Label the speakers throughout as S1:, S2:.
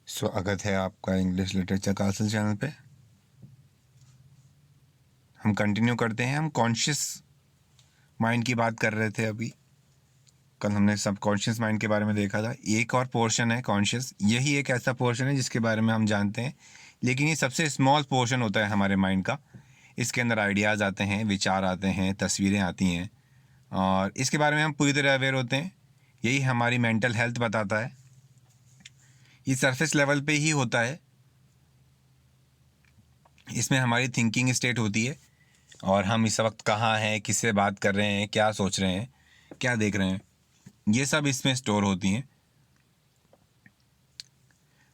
S1: स्वागत है आपका इंग्लिश लिटरेचर क्लासेस चैनल पे। हम कंटिन्यू करते हैं। हम कॉन्शियस माइंड की बात कर रहे थे अभी। कल हमने सबकॉन्शियस माइंड के बारे में देखा था। एक और पोर्शन है कॉन्शियस। यही एक ऐसा पोर्शन है जिसके बारे में हम जानते हैं, लेकिन ये सबसे स्मॉल पोर्शन होता है हमारे माइंड का। इसके अंदर आइडियाज़ आते हैं, विचार आते हैं, तस्वीरें आती हैं, और इसके बारे में हम पूरी तरह अवेयर होते हैं। यही हमारी मेंटल हेल्थ बताता है। ये सरफेस लेवल पे ही होता है। इसमें हमारी थिंकिंग स्टेट होती है और हम इस वक्त कहाँ हैं, किससे बात कर रहे हैं, क्या सोच रहे हैं, क्या देख रहे हैं, ये सब इसमें स्टोर होती हैं।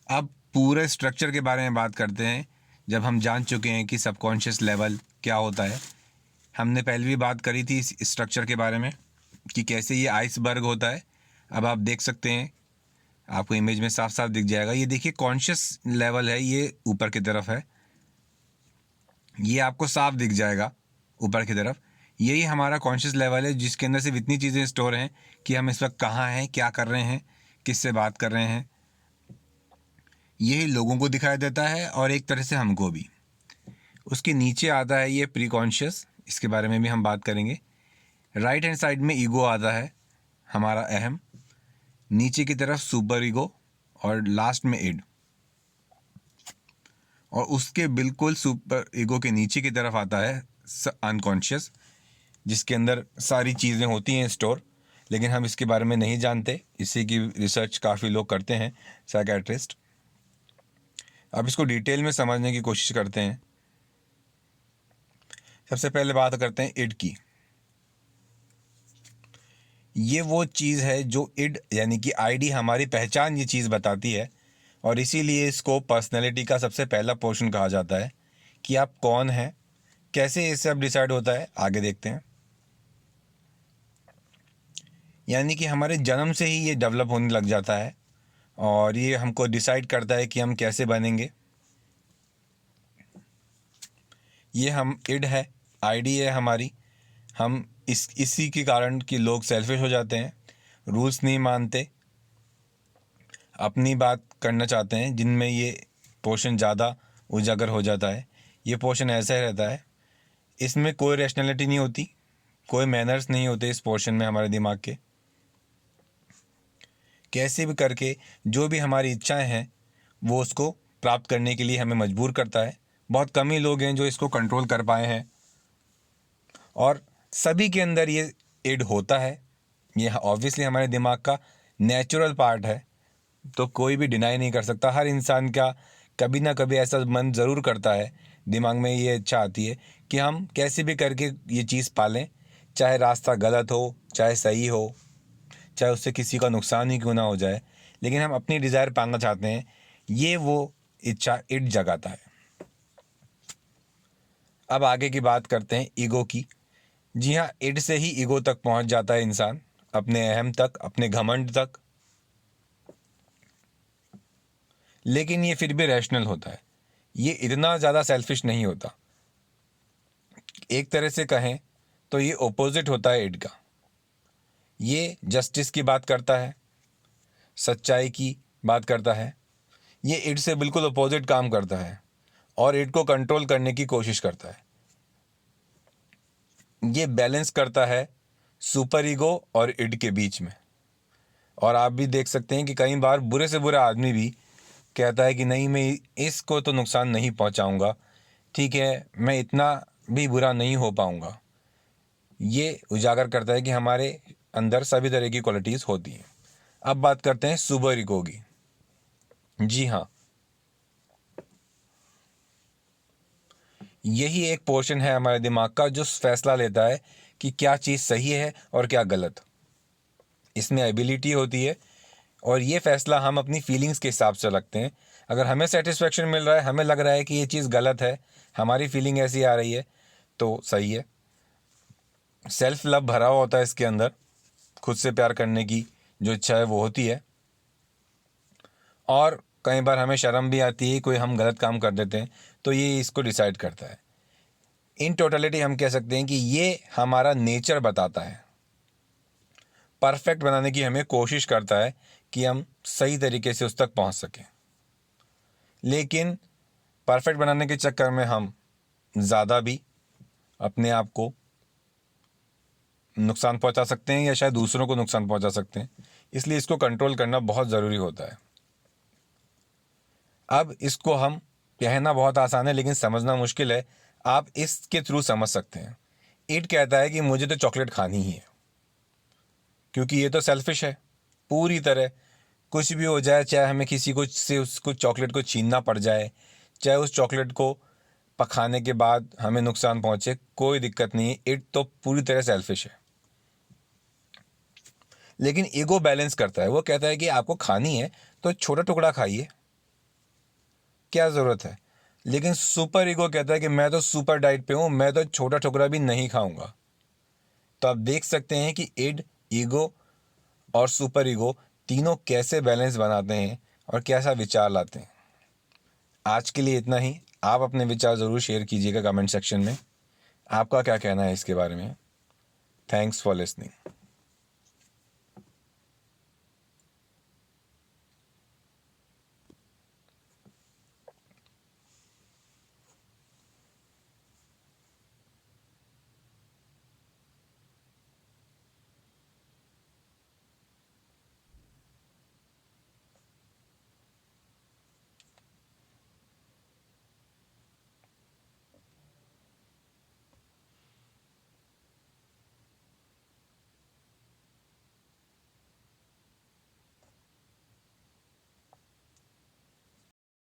S1: अब पूरे स्ट्रक्चर के बारे में बात करते हैं। जब हम जान चुके हैं कि सबकॉन्शियस लेवल क्या होता है, हमने पहले भी बात करी थी इस स्ट्रक्चर के बारे में कि कैसे ये आइसबर्ग होता है। अब आप देख सकते हैं, आपको इमेज में साफ साफ दिख जाएगा। ये देखिए कॉन्शियस लेवल है, ये ऊपर की तरफ है, ये आपको साफ दिख जाएगा ऊपर की तरफ। यही हमारा कॉन्शियस लेवल है जिसके अंदर सिर्फ इतनी चीज़ें स्टोर हैं कि हम इस वक्त कहाँ हैं, क्या कर रहे हैं, किससे बात कर रहे हैं। यही लोगों को दिखाई देता है और एक तरह से हमको भी। उसके नीचे आता है ये प्री कॉन्शियस, इसके बारे में भी हम बात करेंगे। राइट हैंड साइड में ईगो आता है, हमारा अहम। नीचे की तरफ सुपर ईगो और लास्ट में इड। और उसके बिल्कुल सुपर ईगो के नीचे की तरफ आता है अनकॉन्शियस, जिसके अंदर सारी चीज़ें होती हैं स्टोर, लेकिन हम इसके बारे में नहीं जानते। इसी की रिसर्च काफ़ी लोग करते हैं, साइकेट्रिस्ट। अब इसको डिटेल में समझने की कोशिश करते हैं। सबसे पहले बात करते हैं इड की। ये वो चीज़ है जो इड यानी कि आईडी, हमारी पहचान, ये चीज़ बताती है। और इसीलिए इसको पर्सनैलिटी का सबसे पहला पोर्शन कहा जाता है कि आप कौन हैं। कैसे ये सब डिसाइड होता है, आगे देखते हैं। यानी कि हमारे जन्म से ही ये डेवलप होने लग जाता है और ये हमको डिसाइड करता है कि हम कैसे बनेंगे। ये हम इड है, आईडी है हमारी। हम इसी के कारण कि लोग सेल्फिश हो जाते हैं, रूल्स नहीं मानते, अपनी बात करना चाहते हैं, जिनमें ये पोर्शन ज़्यादा उजागर हो जाता है। ये पोर्शन ऐसा ही रहता है, इसमें कोई रैशनैलिटी नहीं होती, कोई मैनर्स नहीं होते इस पोर्शन में हमारे दिमाग के। कैसे भी करके जो भी हमारी इच्छाएं हैं वो उसको प्राप्त करने के लिए हमें मजबूर करता है। बहुत कम ही लोग हैं जो इसको कंट्रोल कर पाए हैं, और सभी के अंदर ये इड होता है। ये ऑब्वियसली हमारे दिमाग का नेचुरल पार्ट है, तो कोई भी डिनाई नहीं कर सकता। हर इंसान का कभी ना कभी ऐसा मन ज़रूर करता है, दिमाग में ये इच्छा आती है कि हम कैसे भी करके ये चीज़ पालें, चाहे रास्ता गलत हो, चाहे सही हो, चाहे उससे किसी का नुकसान ही क्यों ना हो जाए, लेकिन हम अपनी डिज़ायर पाना चाहते हैं। ये वो इच्छा इड जगाता है। अब आगे की बात करते हैं ईगो की। जी हाँ, इड से ही ईगो तक पहुंच जाता है इंसान, अपने अहम तक, अपने घमंड तक। लेकिन ये फिर भी रैशनल होता है, ये इतना ज़्यादा सेल्फिश नहीं होता। एक तरह से कहें तो ये ओपोजिट होता है इड का। ये जस्टिस की बात करता है, सच्चाई की बात करता है। ये इड से बिल्कुल अपोजिट काम करता है और इड को कंट्रोल करने की कोशिश करता है। ये बैलेंस करता है सुपर ईगो और इड के बीच में। और आप भी देख सकते हैं कि कई बार बुरे से बुरा आदमी भी कहता है कि नहीं, मैं इसको तो नुकसान नहीं पहुंचाऊंगा, ठीक है, मैं इतना भी बुरा नहीं हो पाऊंगा। ये उजागर करता है कि हमारे अंदर सभी तरह की क्वालिटीज़ होती हैं। अब बात करते हैं सुपर ईगो की। जी हाँ, यही एक पोर्शन है हमारे दिमाग का जो फैसला लेता है कि क्या चीज़ सही है और क्या गलत। इसमें एबिलिटी होती है और ये फैसला हम अपनी फीलिंग्स के हिसाब से रखते हैं। अगर हमें सेटिस्फेक्शन मिल रहा है, हमें लग रहा है कि ये चीज़ गलत है, हमारी फीलिंग ऐसी आ रही है, तो सही है। सेल्फ लव भरा हुआ होता है इसके अंदर, खुद से प्यार करने की जो इच्छा है वो होती है। और कई बार हमें शर्म भी आती है, कोई हम गलत काम कर देते हैं, तो ये इसको डिसाइड करता है। इन टोटलिटी हम कह सकते हैं कि ये हमारा नेचर बताता है, परफेक्ट बनाने की हमें कोशिश करता है कि हम सही तरीके से उस तक पहुंच सकें। लेकिन परफेक्ट बनाने के चक्कर में हम ज़्यादा भी अपने आप को नुकसान पहुंचा सकते हैं या शायद दूसरों को नुकसान पहुंचा सकते हैं। इसलिए इसको कंट्रोल करना बहुत ज़रूरी होता है। अब इसको हम कहना बहुत आसान है लेकिन समझना मुश्किल है। आप इसके थ्रू समझ सकते हैं। इट कहता है कि मुझे तो चॉकलेट खानी ही है, क्योंकि ये तो सेल्फिश है पूरी तरह। कुछ भी हो जाए, चाहे हमें किसी को से उसको चॉकलेट को छीनना पड़ जाए, चाहे उस चॉकलेट को पकाने के बाद हमें नुकसान पहुंचे, कोई दिक्कत नहीं है। इट तो पूरी तरह सेल्फिश है। लेकिन ईगो बैलेंस करता है। वो कहता है कि आपको खानी है तो छोटा टुकड़ा खाइए, क्या ज़रूरत है। लेकिन सुपर ईगो कहता है कि मैं तो सुपर डाइट पे हूँ, मैं तो छोटा टुकड़ा भी नहीं खाऊंगा। तो आप देख सकते हैं कि इड, ईगो और सुपर ईगो तीनों कैसे बैलेंस बनाते हैं और कैसा विचार लाते हैं। आज के लिए इतना ही। आप अपने विचार ज़रूर शेयर कीजिएगा कमेंट सेक्शन में। आपका क्या कहना है इसके बारे में। Thanks for listening.